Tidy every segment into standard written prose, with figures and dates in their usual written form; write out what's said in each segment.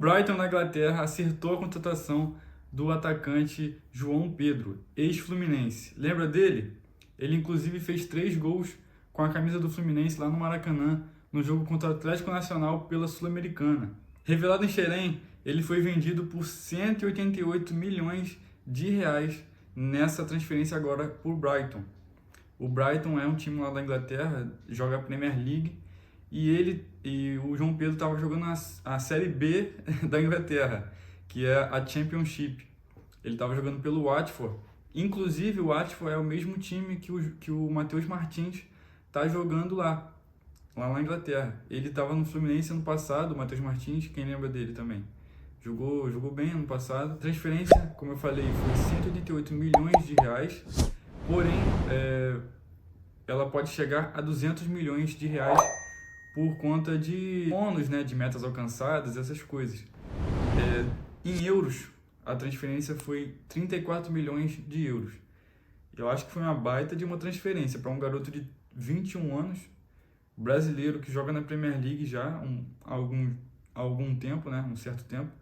Brighton, na Inglaterra, acertou a contratação do atacante João Pedro, ex-Fluminense. Lembra dele? Ele inclusive fez 3 gols com a camisa do Fluminense lá no Maracanã, no jogo contra o Atlético Nacional pela Sul-Americana. Revelado em Xerém, ele foi vendido por 188 milhões de reais nessa transferência agora por Brighton. O Brighton é um time lá da Inglaterra, joga a Premier League, e o João Pedro estava jogando a Série B da Inglaterra, que é a Championship. Ele estava jogando pelo Watford. Inclusive, o Watford é o mesmo time que o Matheus Martins está jogando lá na Inglaterra. Ele estava no Fluminense ano passado, o Matheus Martins, quem lembra dele também? Jogou bem ano passado. A transferência, como eu falei, foi 188 milhões de reais, porém, ela pode chegar a 200 milhões de reais por conta de bônus, né, de metas alcançadas, essas coisas. Em euros, a transferência foi 34 milhões de euros. Eu acho que foi uma baita de uma transferência para um garoto de 21 anos, brasileiro que joga na Premier League já há algum tempo, né, um certo tempo.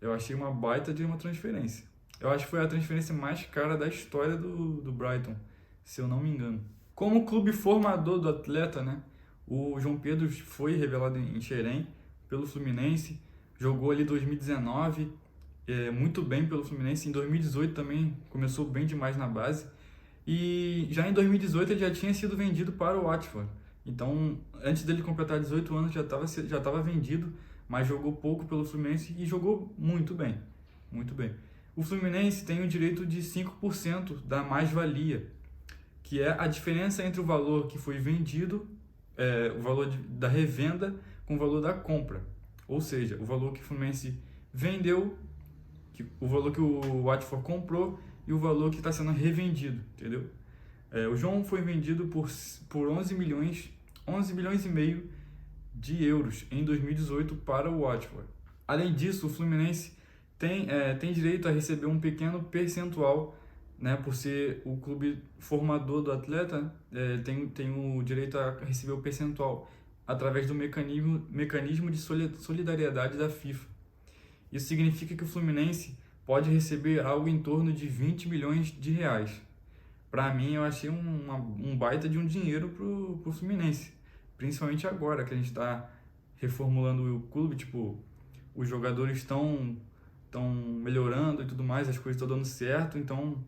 Eu achei uma baita de uma transferência. Eu acho que foi a transferência mais cara da história do Brighton, se eu não me engano. Como clube formador do atleta, né, o João Pedro foi revelado em Xerém pelo Fluminense, jogou ali 2019, muito bem pelo Fluminense. Em 2018 também começou bem demais na base. E já em 2018 ele já tinha sido vendido para o Watford. Então, antes dele completar 18 anos, já estava vendido, mas jogou pouco pelo Fluminense e jogou muito bem. Muito bem. O Fluminense tem o direito de 5% da mais-valia, que é a diferença entre o valor que foi vendido, o valor da revenda, com o valor da compra. Ou seja, o valor que o Fluminense vendeu, o valor que o Watford comprou e o valor que está sendo revendido, entendeu? O João foi vendido por 11 milhões e meio de euros em 2018 para o Watford. Além disso, o Fluminense tem direito a receber um pequeno percentual, né, por ser o clube formador do atleta, tem o direito a receber o percentual através do mecanismo de solidariedade da FIFA. Isso significa que o Fluminense pode receber algo em torno de 20 milhões de reais. Para mim, eu achei um baita de um dinheiro pro Fluminense, principalmente agora que a gente está reformulando o clube, tipo, os jogadores estão melhorando e tudo mais, as coisas estão dando certo, então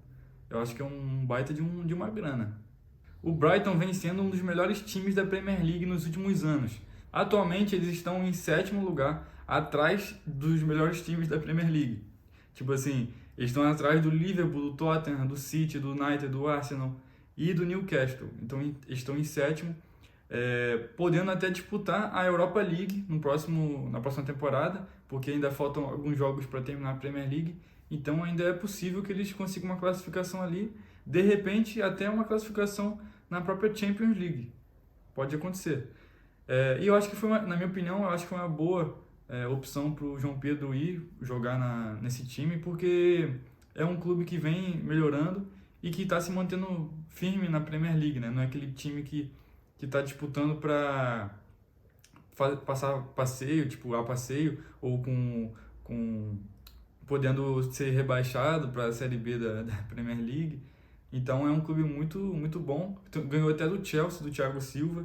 eu acho que é um baita de uma grana. O Brighton vem sendo um dos melhores times da Premier League nos últimos anos. Atualmente eles estão em 7º lugar, atrás dos melhores times da Premier League. Tipo assim, eles estão atrás do Liverpool, do Tottenham, do City, do United, do Arsenal e do Newcastle. Então eles estão em 7º, podendo até disputar a Europa League na próxima temporada, porque ainda faltam alguns jogos para terminar a Premier League. Então ainda é possível que eles consigam uma classificação ali, de repente até uma classificação na própria Champions League. Pode acontecer. E eu acho que na minha opinião, eu acho que foi uma boa opção para o João Pedro ir jogar nesse time, porque é um clube que vem melhorando e que está se mantendo firme na Premier League, né? Não é aquele time que está disputando para passar passeio, tipo a passeio, ou podendo ser rebaixado para a Série B da Premier League. Então é um clube muito, muito bom. Ganhou até do Chelsea, do Thiago Silva,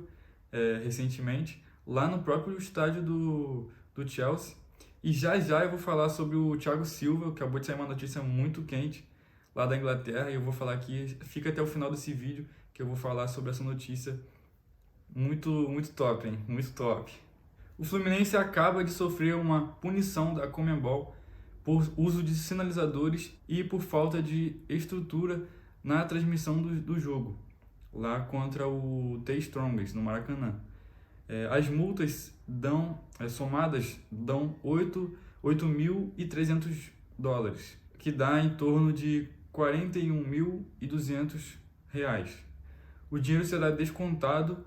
recentemente, lá no próprio estádio do Chelsea. E já eu vou falar sobre o Thiago Silva, que acabou de sair uma notícia muito quente lá da Inglaterra, e eu vou falar aqui, fica até o final desse vídeo, que eu vou falar sobre essa notícia muito, muito top, hein? Muito top. O Fluminense acaba de sofrer uma punição da Conmebol por uso de sinalizadores e por falta de estrutura na transmissão do jogo, lá contra o The Strongest, no Maracanã. As multas somadas dão $8.300, que dá em torno de R$41.200. O dinheiro será descontado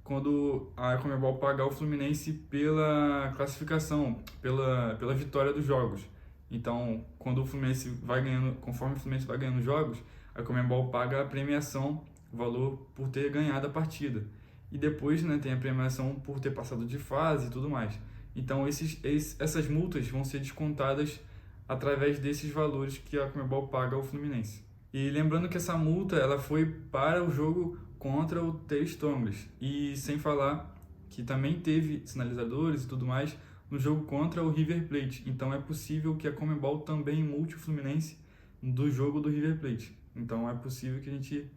quando a Conmebol pagar o Fluminense pela classificação, pela vitória dos jogos. Então, quando o Fluminense vai ganhando, conforme o Fluminense vai ganhando jogos, a Conmebol paga a premiação, o valor por ter ganhado a partida. E depois, né, tem a premiação por ter passado de fase e tudo mais. Então essas multas vão ser descontadas através desses valores que a Conmebol paga ao Fluminense. E lembrando que essa multa ela foi para o jogo contra o TR Strongest, e sem falar que também teve sinalizadores e tudo mais no jogo contra o River Plate. Então é possível que a Conmebol também multe o Fluminense do jogo do River Plate. Então é possível que a gente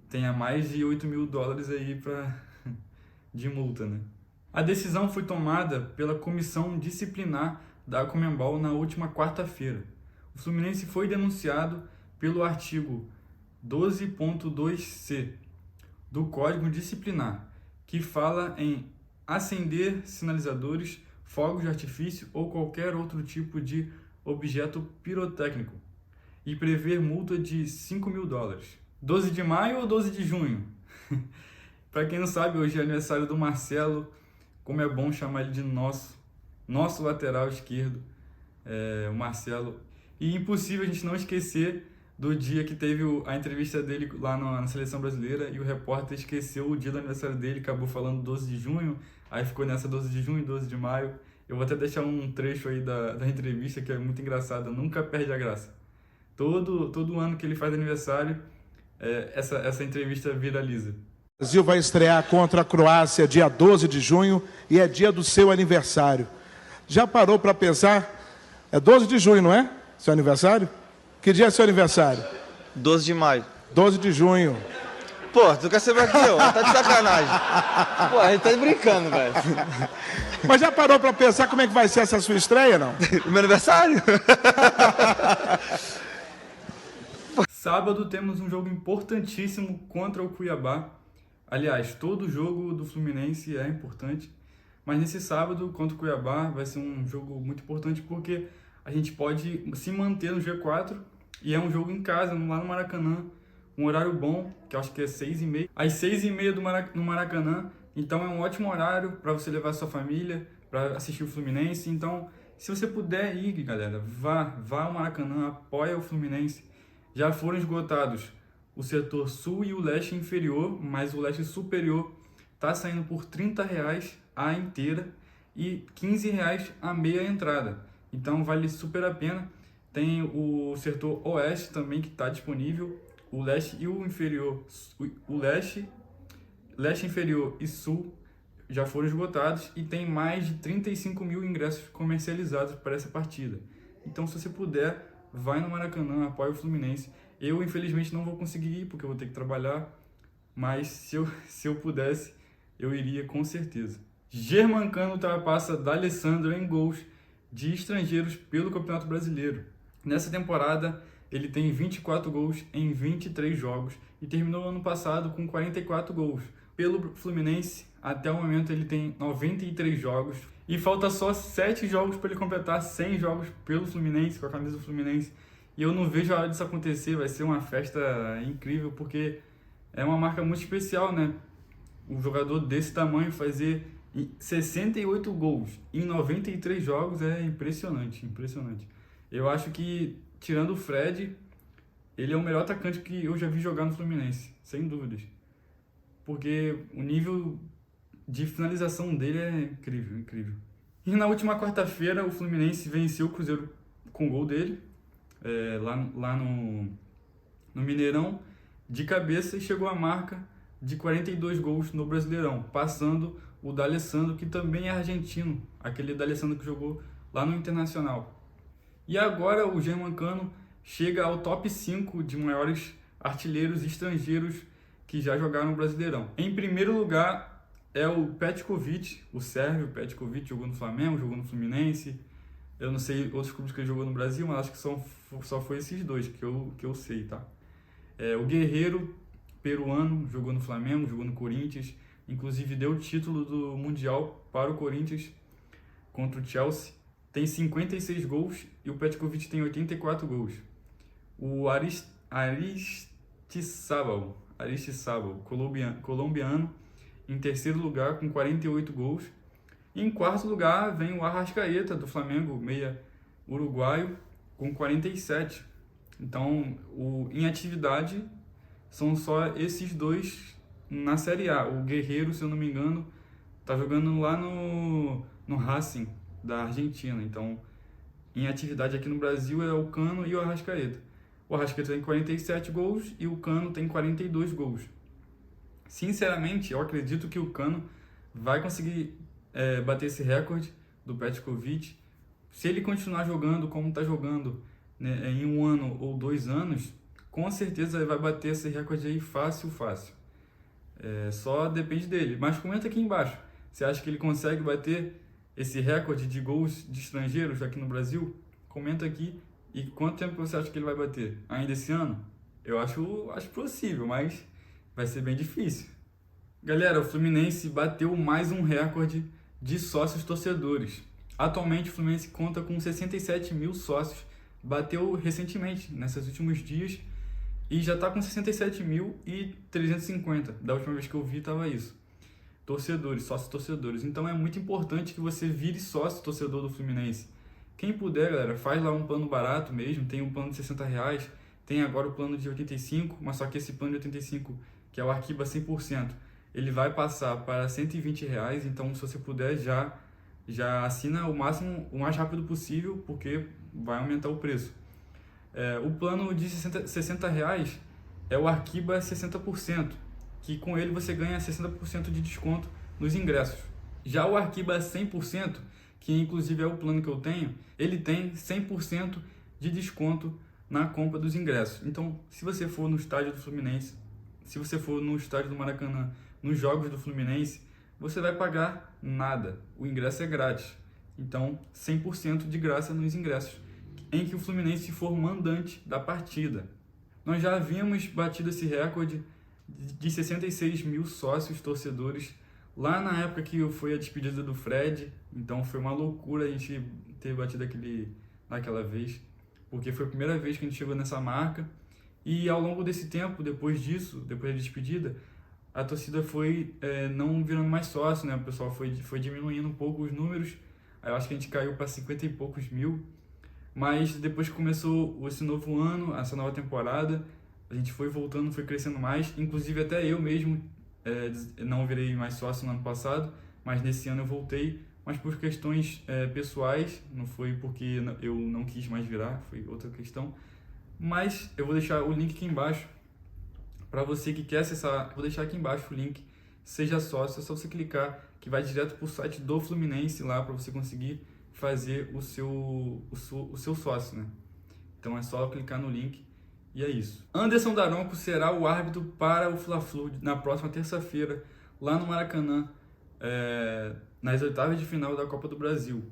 tenha mais de $8 mil aí de multa, né? A decisão foi tomada pela comissão disciplinar da Conmebol na última quarta-feira. O Fluminense foi denunciado pelo artigo 12.2c do Código Disciplinar, que fala em acender sinalizadores, fogos de artifício ou qualquer outro tipo de objeto pirotécnico, e prever multa de $5 mil. 12 de maio ou 12 de junho? Para quem não sabe, hoje é aniversário do Marcelo, como é bom chamar ele de nosso lateral esquerdo, o Marcelo. E impossível a gente não esquecer do dia que teve a entrevista dele lá na Seleção Brasileira, e o repórter esqueceu o dia do aniversário dele, acabou falando 12 de junho, aí ficou nessa 12 de junho e 12 de maio. Eu vou até deixar um trecho aí da entrevista, que é muito engraçado, nunca perde a graça. Todo ano que ele faz aniversário, essa entrevista viraliza. O Brasil vai estrear contra a Croácia dia 12 de junho e é dia do seu aniversário. Já parou para pensar? É 12 de junho, não é? Seu aniversário? Que dia é seu aniversário? 12 de maio. 12 de junho. Pô, tu quer saber aqui, ó? Tá de sacanagem. Pô, a gente tá brincando, velho. Mas já parou para pensar como é que vai ser essa sua estreia, não? Meu aniversário? Sábado temos um jogo importantíssimo contra o Cuiabá. Aliás, todo jogo do Fluminense é importante, mas nesse sábado contra o Cuiabá vai ser um jogo muito importante porque a gente pode se manter no G4, e é um jogo em casa, lá no Maracanã, um horário bom, que eu acho que é 6h30, às 6h30 no Maracanã. Então é um ótimo horário para você levar sua família para assistir o Fluminense. Então, se você puder ir, galera, vá ao Maracanã, apoia o Fluminense. Já foram esgotados o setor sul e o leste inferior, mas o leste superior está saindo por R$30 a inteira e R$15 a meia entrada. Então vale super a pena. Tem o setor oeste também que está disponível, o leste e o inferior, o leste inferior e sul já foram esgotados, e tem mais de 35 mil ingressos comercializados para essa partida. Então, se você puder, vai no Maracanã, apoia o Fluminense. Eu, infelizmente, não vou conseguir ir porque eu vou ter que trabalhar, mas se eu pudesse, eu iria com certeza. Germancano ultrapassa D'Alessandro em gols de estrangeiros pelo Campeonato Brasileiro. Nessa temporada, ele tem 24 gols em 23 jogos e terminou ano passado com 44 gols. Pelo Fluminense, até o momento ele tem 93 jogos e falta só 7 jogos para ele completar 100 jogos pelo Fluminense, com a camisa do Fluminense. E eu não vejo a hora disso acontecer, vai ser uma festa incrível, porque é uma marca muito especial, né? Um jogador desse tamanho fazer 68 gols em 93 jogos é impressionante, impressionante. Eu acho que, tirando o Fred, ele é o melhor atacante que eu já vi jogar no Fluminense, sem dúvidas. Porque o nível de finalização dele é incrível, incrível. E na última quarta-feira, o Fluminense venceu o Cruzeiro com o gol dele, lá no Mineirão, de cabeça, e chegou à marca de 42 gols no Brasileirão, passando o D'Alessandro, que também é argentino, aquele D'Alessandro que jogou lá no Internacional. E agora o Germancano chega ao top 5 de maiores artilheiros estrangeiros que já jogaram no Brasileirão. Em primeiro lugar é o Petkovic, o sérvio Petkovic, jogou no Flamengo, jogou no Fluminense. Eu não sei outros clubes que ele jogou no Brasil, mas acho que só foi esses dois que eu sei, tá? O Guerreiro, peruano, jogou no Flamengo, jogou no Corinthians, inclusive deu o título do Mundial para o Corinthians contra o Chelsea. Tem 56 gols e o Petkovic tem 84 gols. O Aristizábal, colombiano, em terceiro lugar com 48 gols. E em quarto lugar vem o Arrascaeta, do Flamengo, meia uruguaio, com 47. Então, em atividade, são só esses dois na Série A. O Guerreiro, se eu não me engano, tá jogando lá no Racing da Argentina. Então, em atividade aqui no Brasil é o Cano e o Arrascaeta. O Arrascaeta tem 47 gols e o Cano tem 42 gols. Sinceramente, eu acredito que o Cano vai conseguir bater esse recorde do Petkovic. Se ele continuar jogando como está jogando, né, em 1 ano ou 2 anos, com certeza ele vai bater esse recorde aí fácil. Só depende dele. Mas comenta aqui embaixo, você acha que ele consegue bater esse recorde de gols de estrangeiros aqui no Brasil? Comenta aqui. E quanto tempo você acha que ele vai bater? Ainda esse ano? Eu acho possível, mas vai ser bem difícil. Galera, o Fluminense bateu mais um recorde de sócios torcedores. Atualmente o Fluminense conta com 67 mil sócios. Bateu recentemente, nesses últimos dias, e já está com 67.350. Da última vez que eu vi estava isso. Torcedores, sócios torcedores. Então é muito importante que você vire sócio torcedor do Fluminense. Quem puder, galera, faz lá um plano barato mesmo. Tem um plano de R$60, tem agora o plano de 85, mas só que esse plano de 85, que é o Arquiba 100%, ele vai passar para R$120. Então, se você puder, já assina o mais rápido possível, porque vai aumentar o preço. O plano de R$60 é o Arquiba 60%, que com ele você ganha 60% de desconto nos ingressos. Já o Arquiba 100%, que inclusive é o plano que eu tenho, ele tem 100% de desconto na compra dos ingressos. Então, se você for no estádio do Fluminense, se você for no estádio do Maracanã, nos jogos do Fluminense, você vai pagar nada. O ingresso é grátis. Então, 100% de graça nos ingressos, em que o Fluminense for mandante da partida. Nós já havíamos batido esse recorde de 66 mil sócios torcedores lá na época que foi a despedida do Fred. Então foi uma loucura a gente ter batido naquela vez, porque foi a primeira vez que a gente chegou nessa marca. E ao longo desse tempo, depois da despedida, a torcida foi não virando mais sócio, né? O pessoal foi diminuindo um pouco os números. Aí eu acho que a gente caiu para 50 e poucos mil. Mas depois que começou esse novo ano, essa nova temporada, a gente foi voltando, foi crescendo mais. Inclusive até eu mesmo não virei mais sócio no ano passado, mas nesse ano eu voltei. Mas por questões pessoais, não foi porque eu não quis mais virar, foi outra questão. Mas eu vou deixar o link aqui embaixo para você que quer acessar. Vou deixar aqui embaixo o link, seja sócio, é só você clicar que vai direto para o site do Fluminense lá para você conseguir fazer o seu sócio, né? Então é só clicar no link e é isso. Anderson Daronco será o árbitro para o Fla-Flu na próxima terça-feira, lá no Maracanã, nas oitavas de final da Copa do Brasil.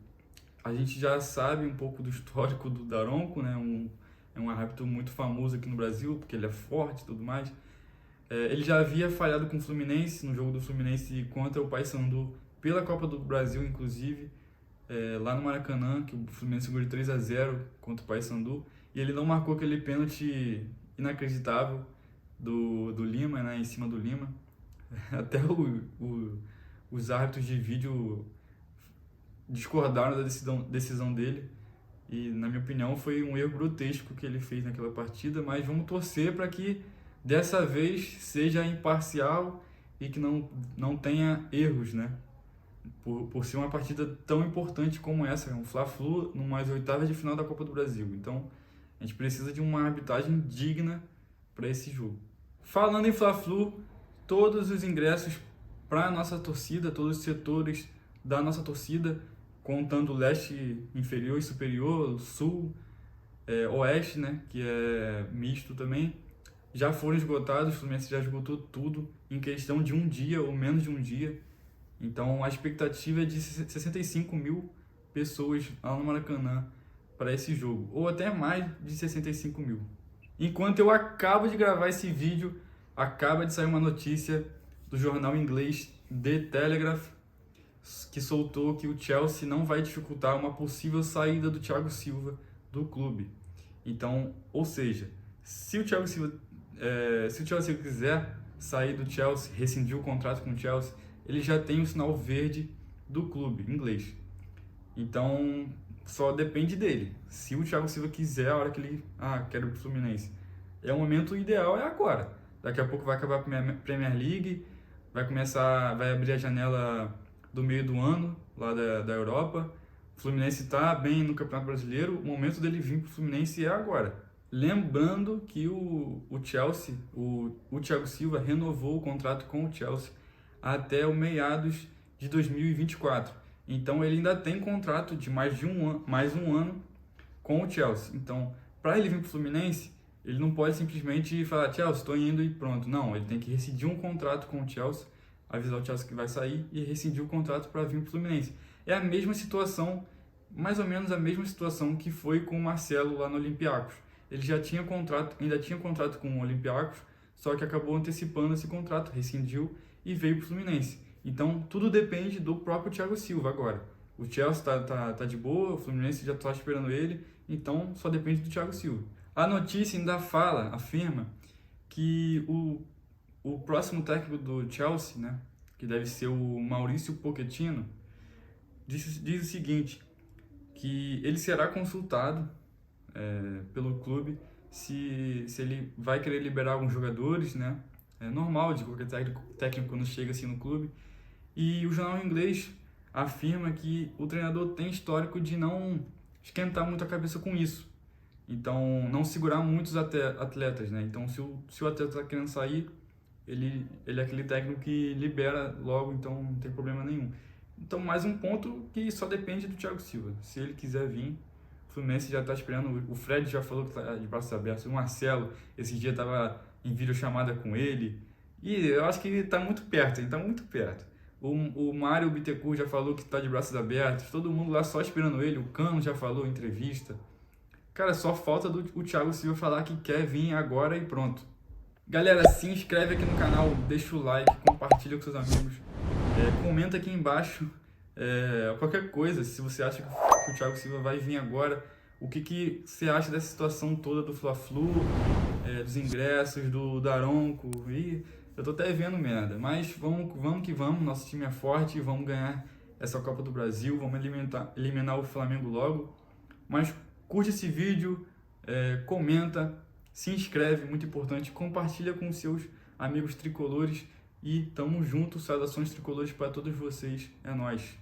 A gente já sabe um pouco do histórico do Daronco, né? É um árbitro muito famoso aqui no Brasil, porque ele é forte e tudo mais. Ele já havia falhado com o Fluminense, no jogo do Fluminense contra o Paysandu, pela Copa do Brasil, inclusive, lá no Maracanã, que o Fluminense segurou de 3-0 contra o Paysandu, e ele não marcou aquele pênalti inacreditável do Lima, né, em cima do Lima. Até os árbitros de vídeo discordaram da decisão dele, e na minha opinião foi um erro grotesco que ele fez naquela partida, mas vamos torcer para que dessa vez seja imparcial e que não tenha erros, né? Por ser uma partida tão importante como essa, um Fla-Flu numas oitavas de final da Copa do Brasil. Então, a gente precisa de uma arbitragem digna para esse jogo. Falando em Fla-Flu, todos os ingressos para a nossa torcida, todos os setores da nossa torcida, contando o leste inferior e superior, sul, oeste, né, que é misto também, já foram esgotados. O Fluminense já esgotou tudo em questão de um dia ou menos de um dia. Então a expectativa é de 65 mil pessoas lá no Maracanã para esse jogo, ou até mais de 65 mil. Enquanto eu acabo de gravar esse vídeo, acaba de sair uma notícia do jornal inglês The Telegraph, que soltou que o Chelsea não vai dificultar uma possível saída do Thiago Silva do clube. Então, ou seja, se o Thiago Silva quiser sair do Chelsea, rescindir o contrato com o Chelsea, ele já tem o sinal verde do clube inglês. Então, só depende dele. Se o Thiago Silva quiser, a hora que ele quero ir pro Fluminense, o momento ideal é agora. Daqui a pouco vai acabar a Premier League, vai abrir a janela do meio do ano, lá da Europa. O Fluminense está bem no Campeonato Brasileiro, o momento dele vir para o Fluminense é agora. Lembrando que o Chelsea, o Thiago Silva renovou o contrato com o Chelsea até o meados de 2024. Então ele ainda tem contrato de mais um ano com o Chelsea. Então, para ele vir para o Fluminense, ele não pode simplesmente falar, Chelsea, estou indo e pronto. Não, ele tem que rescindir um contrato com o Chelsea, avisar o Chelsea que vai sair e rescindir o contrato para vir para o Fluminense. É a mesma situação, mais ou menos a mesma situação que foi com o Marcelo lá no Olympiacos. Ele já tinha contrato, ainda tinha contrato com o Olympiacos, só que acabou antecipando esse contrato, rescindiu e veio para o Fluminense. Então, tudo depende do próprio Thiago Silva agora. O Chelsea tá de boa, o Fluminense já está esperando ele, então só depende do Thiago Silva. A notícia ainda afirma que o próximo técnico do Chelsea, né, que deve ser o Maurício Pochettino, diz o seguinte, que ele será consultado pelo clube se ele vai querer liberar alguns jogadores, né? É normal de qualquer técnico quando chega assim no clube. E o jornal inglês afirma que o treinador tem histórico de não esquentar muito a cabeça com isso. Então, não segurar muitos atletas, né? Então, se o atleta está querendo sair, ele é aquele técnico que libera logo, então não tem problema nenhum. Então, mais um ponto que só depende do Thiago Silva. Se ele quiser vir, o Fluminense já está esperando. O Fred já falou que está de braços abertos. O Marcelo, esse dia estava em videochamada com ele. E eu acho que ele está muito perto, ele está muito perto. O Mário Bittencourt já falou que está de braços abertos. Todo mundo lá só esperando ele. O Cano já falou em entrevista. Cara, só falta o Thiago Silva falar que quer vir agora e pronto. Galera, se inscreve aqui no canal, deixa o like, compartilha com seus amigos. Comenta aqui embaixo qualquer coisa, se você acha que o Thiago Silva vai vir agora, o que você acha dessa situação toda do Fla-Flu, dos ingressos, do Daronco, e eu tô até vendo merda, mas vamos que vamos, nosso time é forte, vamos ganhar essa Copa do Brasil, vamos eliminar o Flamengo logo, mas curte esse vídeo, comenta, se inscreve, muito importante, compartilha com seus amigos tricolores e tamo junto, saudações tricolores para todos vocês, é nóis!